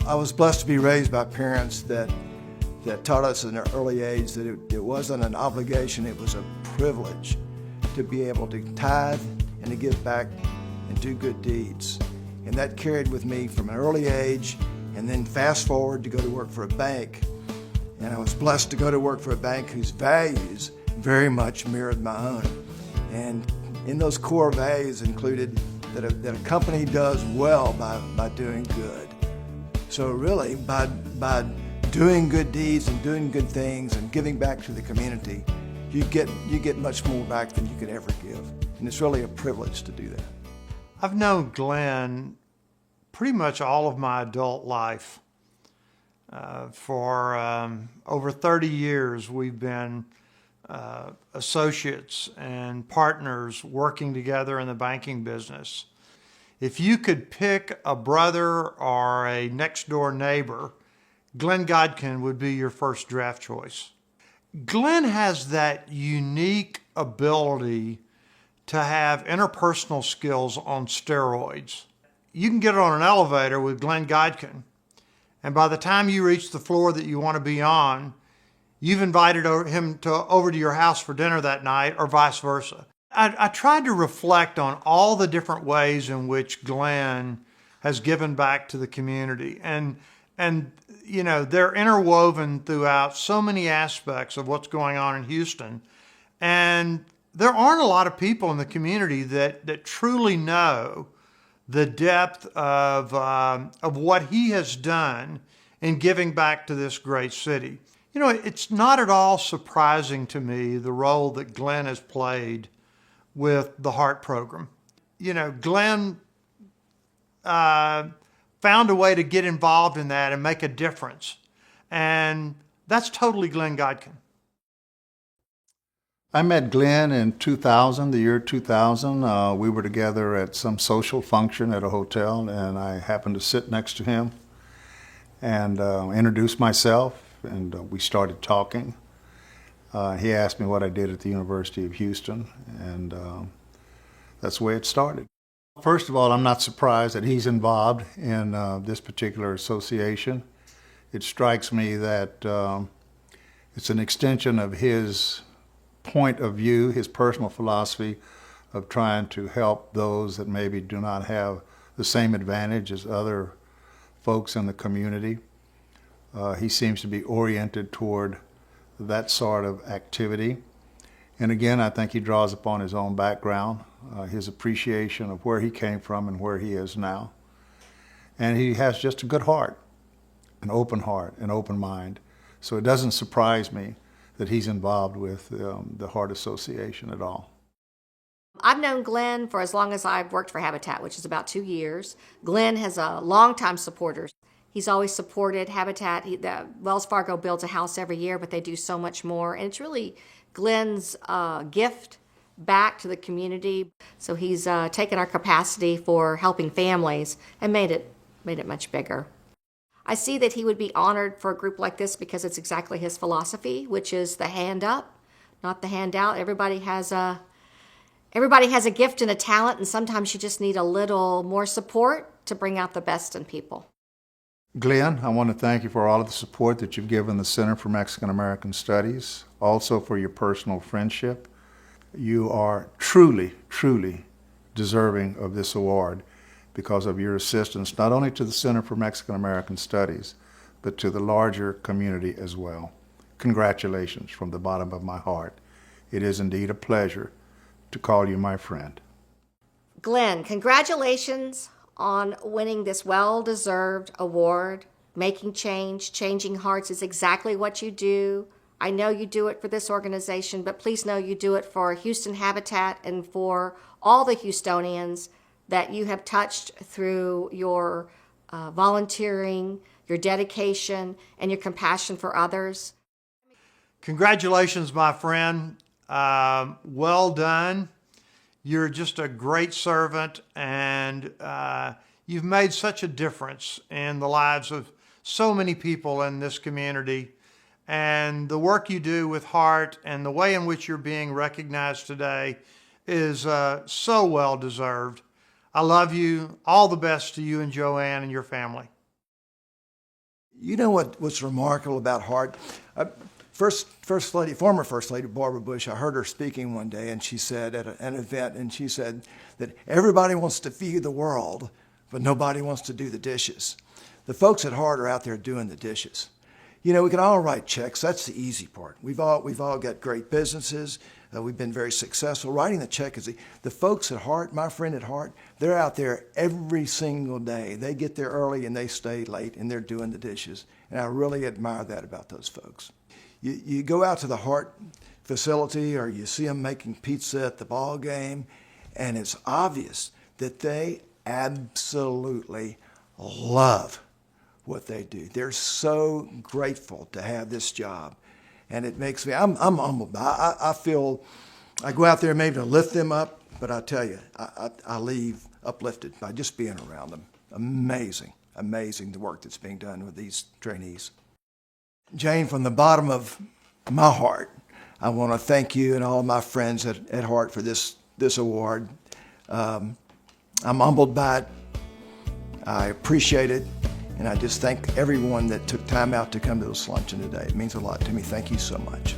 I was blessed to be raised by parents that taught us at an early age that it wasn't an obligation, it was a privilege to be able to tithe and to give back and do good deeds. And that carried with me from an early age, and then fast forward to go to work for a bank. And I was blessed to go to work for a bank whose values very much mirrored my own. And in those core values included that a company does well by doing good. So really, by doing good deeds and doing good things and giving back to the community, you get much more back than you could ever give. And it's really a privilege to do that. I've known Glenn pretty much all of my adult life. For over 30 years, we've been associates and partners working together in the banking business. If you could pick a brother or a next door neighbor, Glenn Godkin would be your first draft choice. Glenn has that unique ability to have interpersonal skills on steroids. You can get on an elevator with Glenn Godkin, and by the time you reach the floor that you want to be on, you've invited him over to your house for dinner that night, or vice versa. I tried to reflect on all the different ways in which Glenn has given back to the community. And you know, they're interwoven throughout so many aspects of what's going on in Houston. And there aren't a lot of people in the community that truly know the depth of what he has done in giving back to this great city. You know, it's not at all surprising to me the role that Glenn has played with the H.E.A.R.T program. You know, Glenn found a way to get involved in that and make a difference. And that's totally Glenn Godkin. I met Glenn in 2000, the year 2000. We were together at some social function at a hotel, and I happened to sit next to him and introduced myself, and we started talking. He asked me what I did at the University of Houston, and that's the way it started. First of all, I'm not surprised that he's involved in this particular association. It strikes me that it's an extension of his point of view, his personal philosophy of trying to help those that maybe do not have the same advantage as other folks in the community. He seems to be oriented toward that sort of activity. And again, I think he draws upon his own background, his appreciation of where he came from and where he is now. And he has just a good heart, an open mind. So it doesn't surprise me that he's involved with the H.E.A.R.T Association at all. I've known Glenn for as long as I've worked for Habitat, which is about 2 years. Glenn has a longtime supporter. He's always supported Habitat. The Wells Fargo builds a house every year, but they do so much more. And it's really Glenn's gift back to the community. So he's taken our capacity for helping families and made it much bigger. I see that he would be honored for a group like this because it's exactly his philosophy, which is the hand up, not the hand out. Everybody has a gift and a talent, and sometimes you just need a little more support to bring out the best in people. Glenn, I want to thank you for all of the support that you've given the Center for Mexican American Studies, also for your personal friendship. You are truly, truly deserving of this award because of your assistance, not only to the Center for Mexican American Studies, but to the larger community as well. Congratulations from the bottom of my heart. It is indeed a pleasure to call you my friend. Glenn, congratulations on winning this well-deserved award. Making change, changing hearts is exactly what you do. I know you do it for this organization, but please know you do it for Houston Habitat and for all the Houstonians that you have touched through your volunteering, your dedication, and your compassion for others. Congratulations, my friend. Well done. You're just a great servant, and you've made such a difference in the lives of so many people in this community. And the work you do with H.E.A.R.T and the way in which you're being recognized today is so well deserved. I love you. All the best to you and Joanne and your family. You know what's remarkable about H.E.A.R.T? Former First Lady Barbara Bush, I heard her speaking one day, and she said at an event, and she said that everybody wants to feed the world, but nobody wants to do the dishes. The folks at H.E.A.R.T are out there doing the dishes. You know, we can all write checks. That's the easy part. We've all got great businesses. We've been very successful. Writing the check is the folks at H.E.A.R.T, my friend at H.E.A.R.T, they're out there every single day. They get there early and they stay late, and they're doing the dishes. And I really admire that about those folks. You go out to the H.E.A.R.T facility, or you see them making pizza at the ball game, and it's obvious that they absolutely love what they do. They're so grateful to have this job. And it makes me, I'm humbled. I feel, I go out there maybe to lift them up, but I tell you, I leave uplifted by just being around them. Amazing, amazing the work that's being done with these trainees. Jane, from the bottom of my heart, I want to thank you and all of my friends at H.E.A.R.T for this award. I'm humbled by it. I appreciate it. And I just thank everyone that took time out to come to this luncheon today. It means a lot to me. Thank you so much.